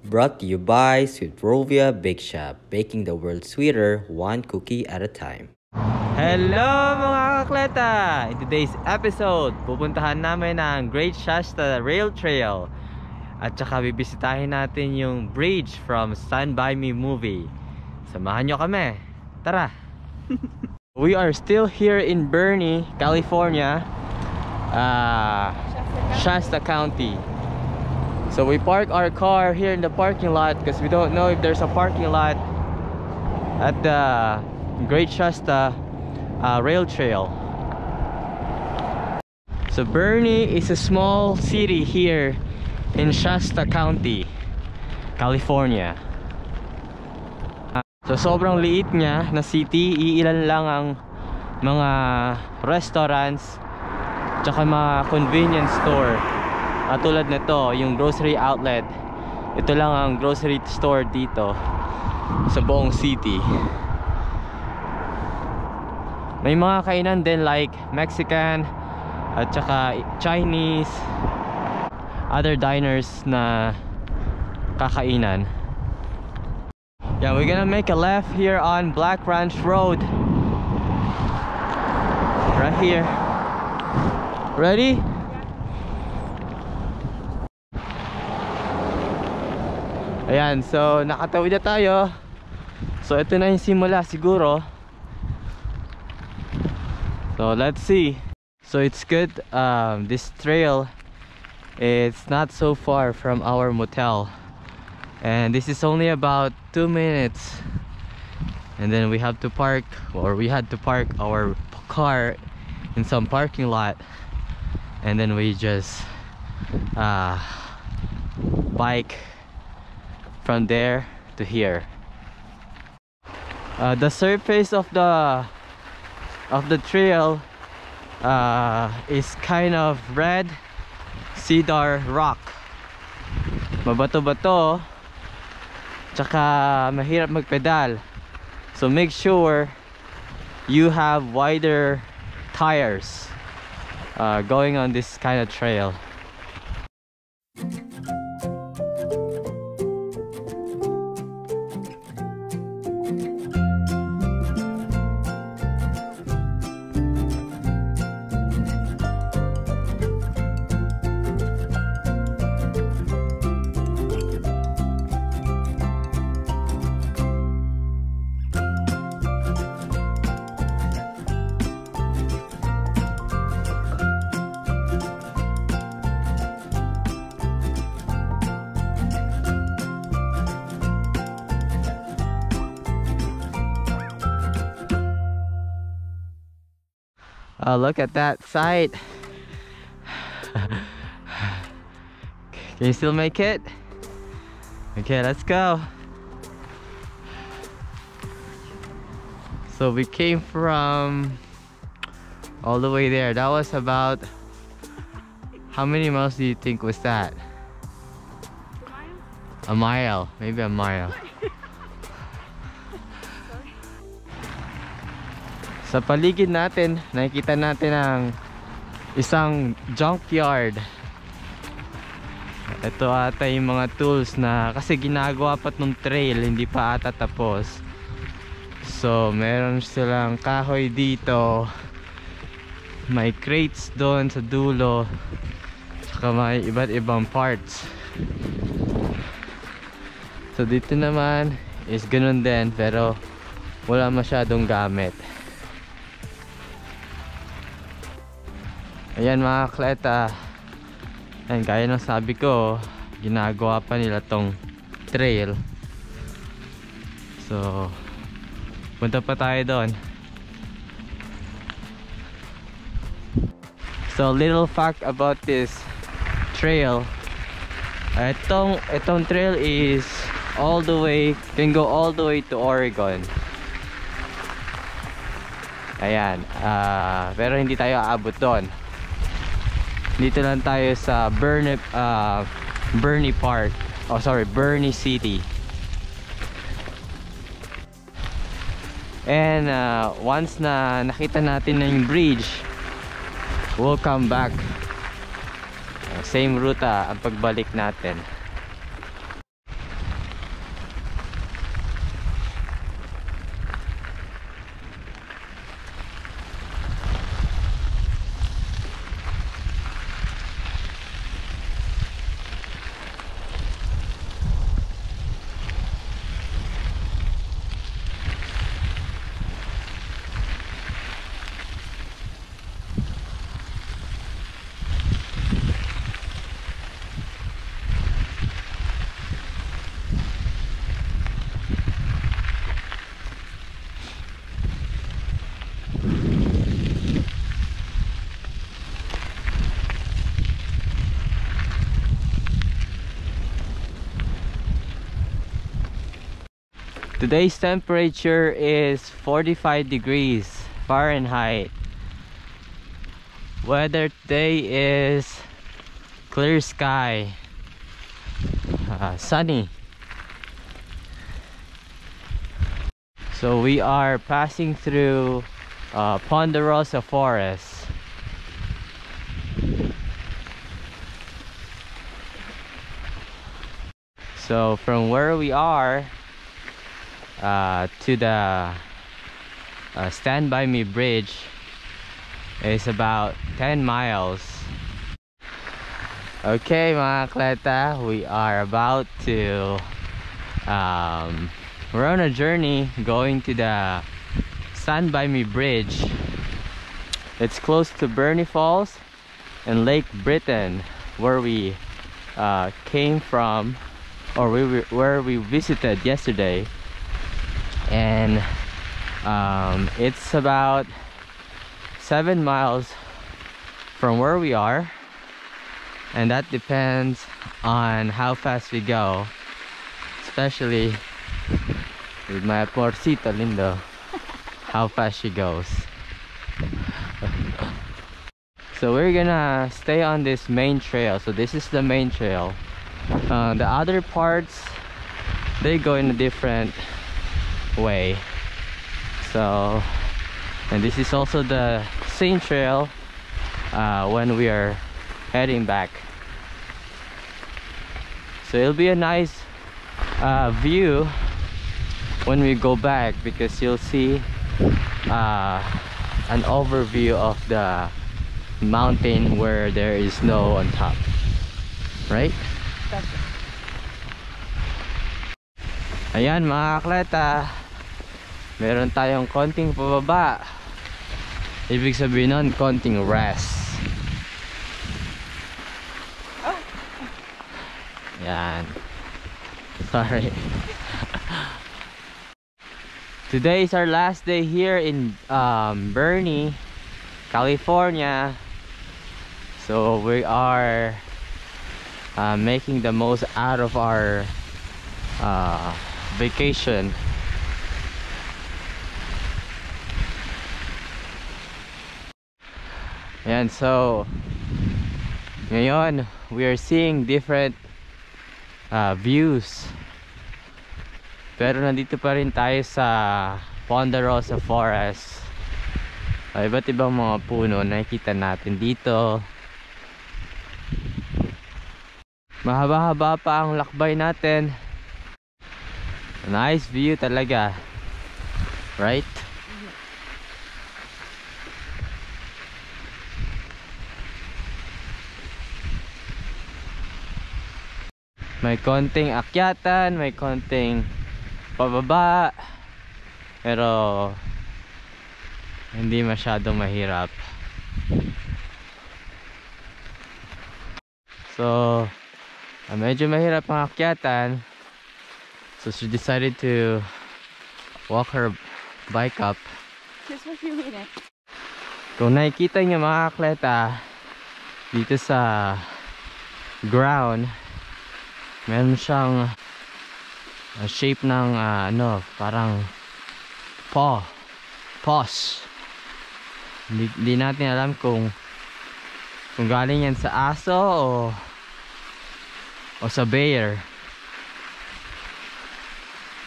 Brought to you by Sweetrovia Bake Shop, baking the world sweeter one cookie at a time. Hello mga kakleta! In today's episode, pupuntahan namin ang Great Shasta Rail Trail. At saka bibisitahin natin yung bridge from Stand By Me movie. Samahan nyo kami. Tara! We are still here in Boerne, California, Shasta County. So we park our car here in the parking lot because we don't know if there's a parking lot at the Great Shasta Rail Trail. So Boerne is a small city here in Shasta County, California. So sobrang liit niya na city, iilan lang ang mga restaurants tsaka mga convenience store. Tulad nito, yung grocery outlet. Ito lang ang grocery store dito sa buong city. May mga kainan din like Mexican at saka Chinese, other diners na kakainan. Yeah, we're gonna make a left here on Black Ranch Road. Right here. Ready? Ayan, so nakatawid na tayo. So ito na yung simula siguro. So let's see. So it's good, this trail, it's not so far from our motel. And this is only about 2 minutes. And then we have to park, or we had to park our car in some parking lot. And then we just bike from there to here. The surface of the trail is kind of red cedar rock. Mabato-bato, tsaka mahirap magpedal. So make sure you have wider tires going on this kind of trail. Look at that sight. Can you still make it? Okay, let's go. So we came from all the way there. That was about, how many miles do you think was that? A mile, maybe a mile. Sa paligid natin, nakikita natin ang isang junkyard. Ito ata yung mga tools na, kasi ginagawa pa nung trail, hindi pa ata tapos. So meron silang kahoy dito, may crates doon sa dulo, saka may iba't ibang parts. So dito naman is ganun din, pero wala masyadong gamit. Ayan mga kakleta, ayan, gaya ng sabi ko, ginagawa pa nila tong trail. So punta pa tayo doon. So little fact about this trail, itong trail is all the way, can go all the way to Oregon. Ayan, pero hindi tayo aabot doon. Dito lang tayo sa Boerne Park. Oh sorry, Boerne City. And once na nakita natin na yung bridge, we'll come back same ruta ang pagbalik natin. Today's temperature is 45 degrees Fahrenheit. Weather today is clear sky, sunny. So we are passing through Ponderosa Forest. So from where we are to the Stand By Me bridge is about 10 miles. Okay mga kleta, we are about to we're on a journey going to the Stand By Me bridge. It's close to Burney Falls and Lake Britain, where we came from, or where we visited yesterday. And it's about 7 miles from where we are, and that depends on how fast we go, especially with my porcito Lindo, how fast she goes. So we're gonna stay on this main trail. So this is the main trail. The other parts, they go in a different way. So, and this is also the same trail when we are heading back. So it'll be a nice view when we go back, because you'll see an overview of the mountain where there is snow on top, right? Ayan mga kleta, meron tayong konting pababa. Ibig sabihin nun, konting rest. Yan. Sorry. Today is our last day here in Burney, California. So we are making the most out of our vacation. And so ngayon we are seeing different views, pero nandito pa rin tayo sa Ponderosa Forest. Iba't ibang mga puno nakikita natin dito. Mahaba-haba pa ang lakbay natin. Nice view talaga, right? May konting akyatan, may konting pababa, pero hindi masyadong mahirap. So medyo mahirap ang akyatan. So she decided to walk her bike up. Just for a few minutes. Kung nakikita niyo mga atleta, dito sa ground, meron siyang shape ng ano, parang paws. Hindi natin alam kung galing yan sa aso o sa bear.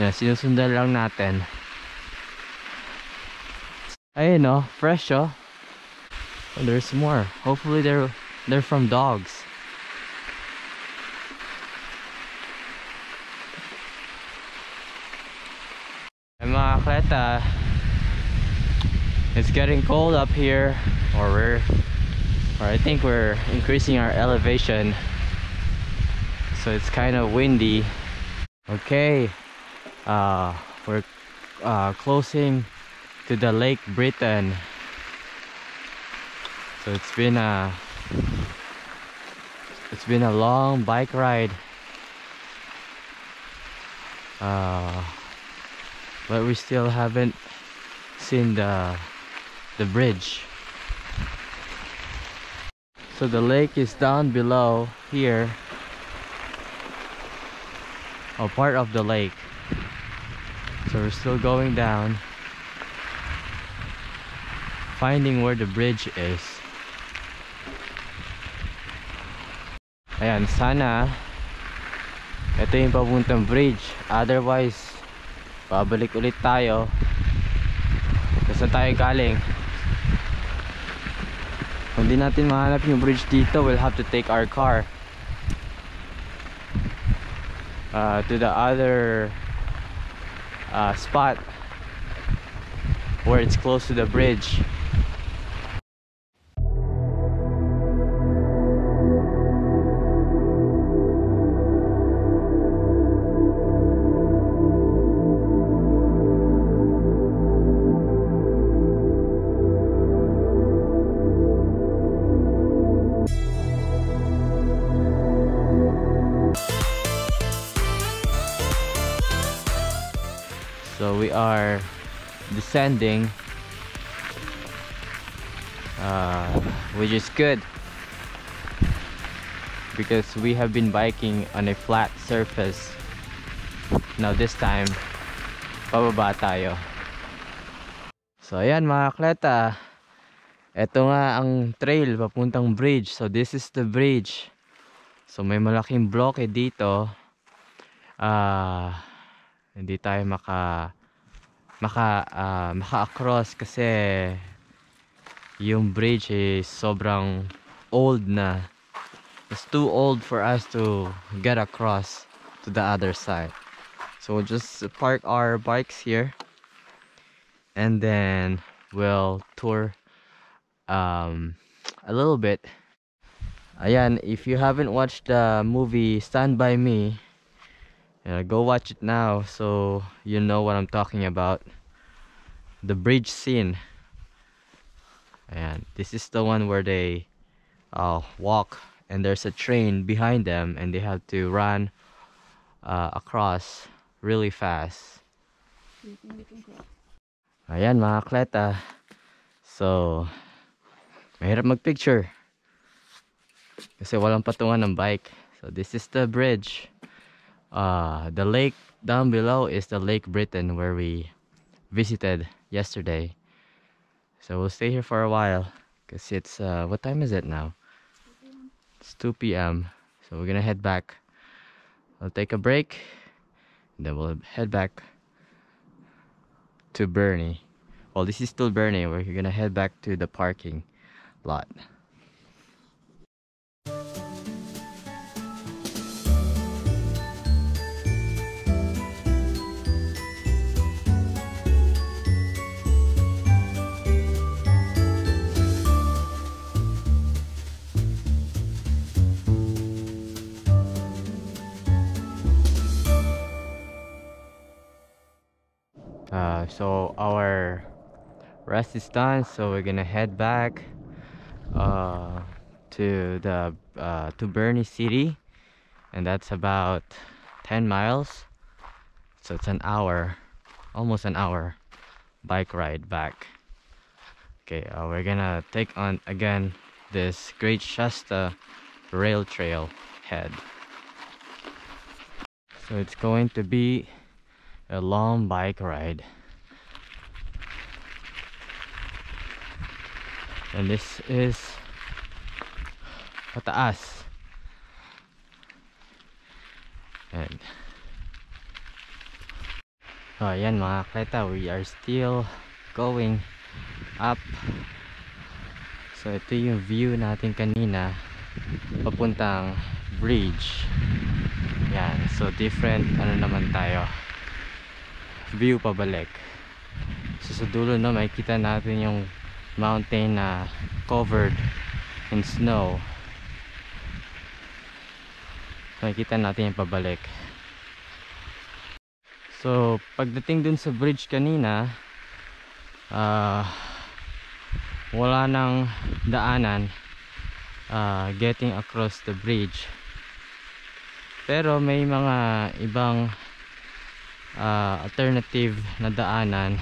Yan, sinusundan lang natin. Ayun oh, fresh oh. Oh, there's more. Hopefully they're from dogs. Kleta, it's getting cold up here, or I think we're increasing our elevation, so it's kind of windy. Okay, we're closing to the Lake Britain. So it's been a long bike ride, but we still haven't seen the bridge. So the lake is down below here, or part of the lake. So we're still going down, finding where the bridge is. Ayan, sana ito yung papuntang bridge, otherwise babalik ulit tayo kung saan tayo galing. Kung di natin mahanap yung bridge dito, we'll have to take our car to the other spot where it's close to the bridge. So we are descending, which is good because we have been biking on a flat surface. Now this time, pababa tayo. So ayan mga kleta, eto nga ang trail papuntang bridge. So this is the bridge. So may malaking bloke dito. Hindi tayo maka-across kasi yung bridge is sobrang old na. It's too old for us to get across to the other side. So we'll just park our bikes here and then we'll tour a little bit. Ayan, if you haven't watched the movie Stand By Me, go watch it now so you know what I'm talking about. The bridge scene. And this is the one where they walk and there's a train behind them and they have to run across really fast. Ayan mga kleta. So mahirap magpicture kasi walang patungan ng bike. So this is the bridge. The lake down below is the Lake Britain where we visited yesterday. So we'll stay here for a while because it's what time is it now? It's 2 p.m. So we're gonna head back. I'll take a break and then we'll head back to Burnie. Well, this is still Burnie. We're gonna head back to the parking lot. So our rest is done, so we're gonna head back to Burnie City, and that's about 10 miles. So it's an hour, almost an hour bike ride back. Okay, we're gonna take on again this Great Shasta Rail Trail head. So it's going to be a long bike ride. And this is pataas. And ayan mga kleta, we are still going up. So ito yung view natin kanina papuntang bridge. Yan, so different ano naman tayo, view pabalik. So sa dulo na makikita natin yung mountain na covered in snow. Makikita natin yung pabalik. So pagdating dun sa bridge kanina, wala nang daanan getting across the bridge, pero may mga ibang alternative na daanan,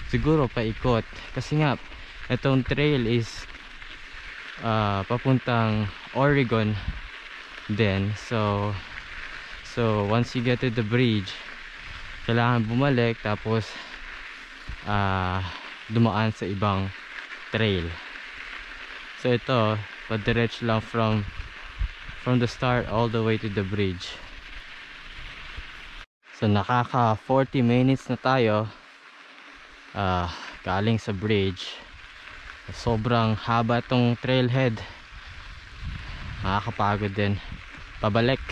siguro paikot, kasi nga itong trail is papuntang Oregon din. So once you get to the bridge, kailangan bumalik tapos dumaan sa ibang trail. So ito padiretso lang from the start all the way to the bridge. So nakaka 40 minutes na tayo galing sa bridge. Sobrang haba tong trailhead, nakakapagod din pabalik.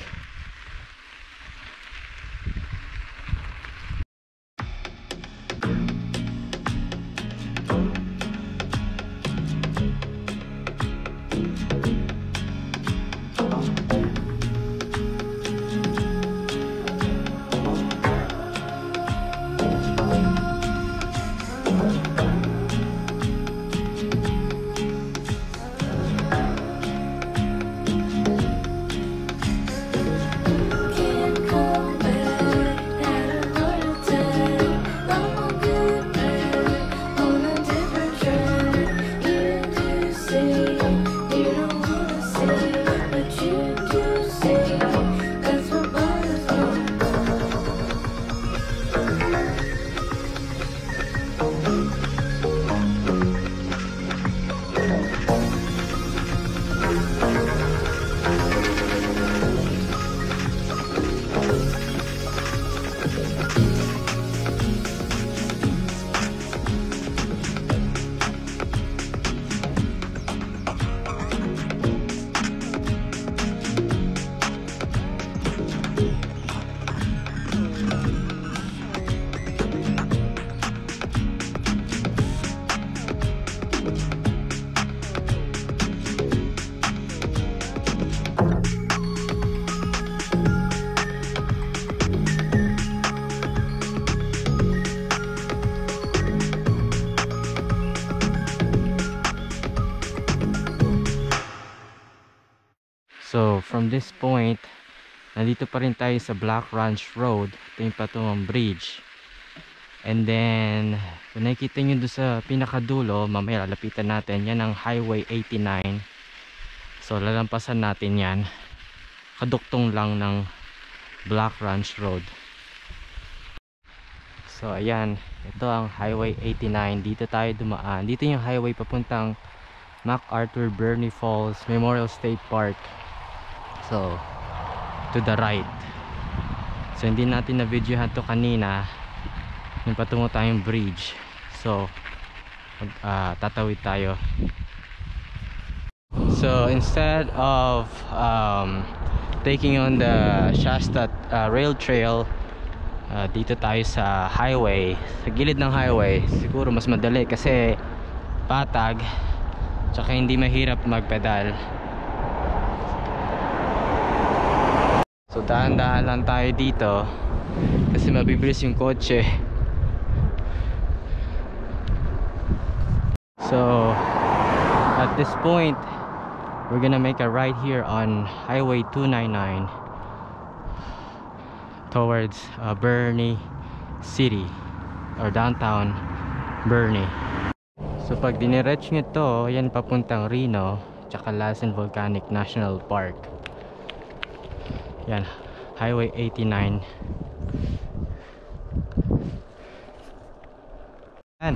So from this point, nandito pa rin tayo sa Black Ranch Road. Ito yung patungong bridge. And then kung nakikita nyo doon sa pinakadulo, mamaya lalapitan natin, yan ang Highway 89. So lalampasan natin yan, kaduktong lang ng Black Ranch Road. So ayan, ito ang Highway 89. Dito tayo dumaan. Dito yung highway papuntang MacArthur Burney Falls Memorial State Park. So to the right. So hindi natin na videohan to kanina, yung patungo tayong bridge. So tatawid tayo. So instead of taking on the Shasta rail trail, dito tayo sa highway, sa gilid ng highway. Siguro mas madali kasi patag, tsaka hindi mahirap magpedal. So dahan-dahan lang tayo dito kasi mabibilis yung kotse. So at this point, we're gonna make a right here on Highway 299 towards Burney City or downtown Burney. So pag diniretso nyo to, yan papuntang Reno tsaka Lassen Volcanic National Park. Yan, Highway 89. Yan,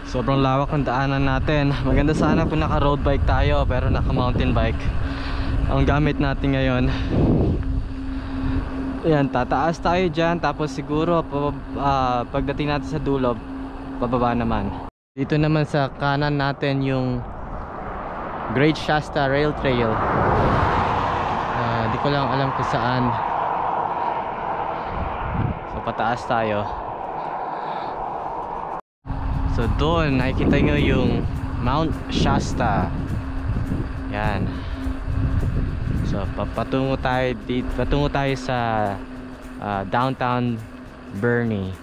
sobrang lawak ng daanan natin. Maganda sana kung naka road bike tayo, pero naka mountain bike ang gamit natin ngayon. Yan, tataas tayo dyan, tapos siguro pagdating natin sa dulo, bababa naman. Dito naman sa kanan natin yung Great Shasta Rail Trail. Di ko lang alam kung saan. So pataas tayo. So doon nakikita nyo yung Mount Shasta. Yan. So patungo tayo sa downtown Boerne.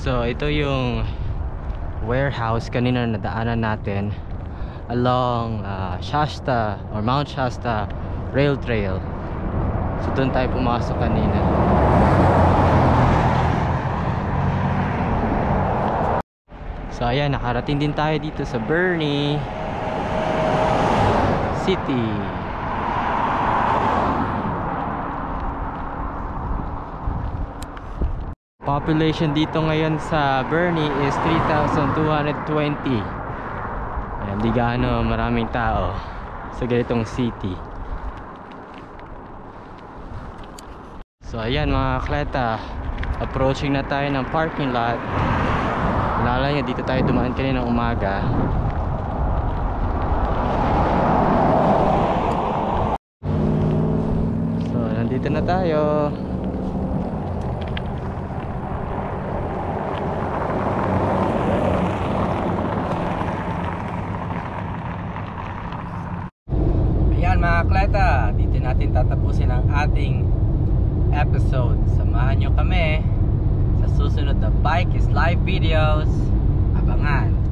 So ito yung warehouse kanina nadaanan natin along Shasta or Mount Shasta Rail Trail. So doon tayo pumasok kanina. So ayan, nakarating din tayo dito sa Boerne City. Population dito ngayon sa Boerne is 3,220. Ayan, di gaano maraming tao sa ganitong city. So ayan mga kakleta, approaching na tayo ng parking lot. Nalala nyo, dito tayo dumaan kanina ng umaga. So nandito na tayo. Mga kakleta, dito natin tatapusin ang ating episode. Samahan nyo kami sa susunod na Bike is Live videos. Abangan!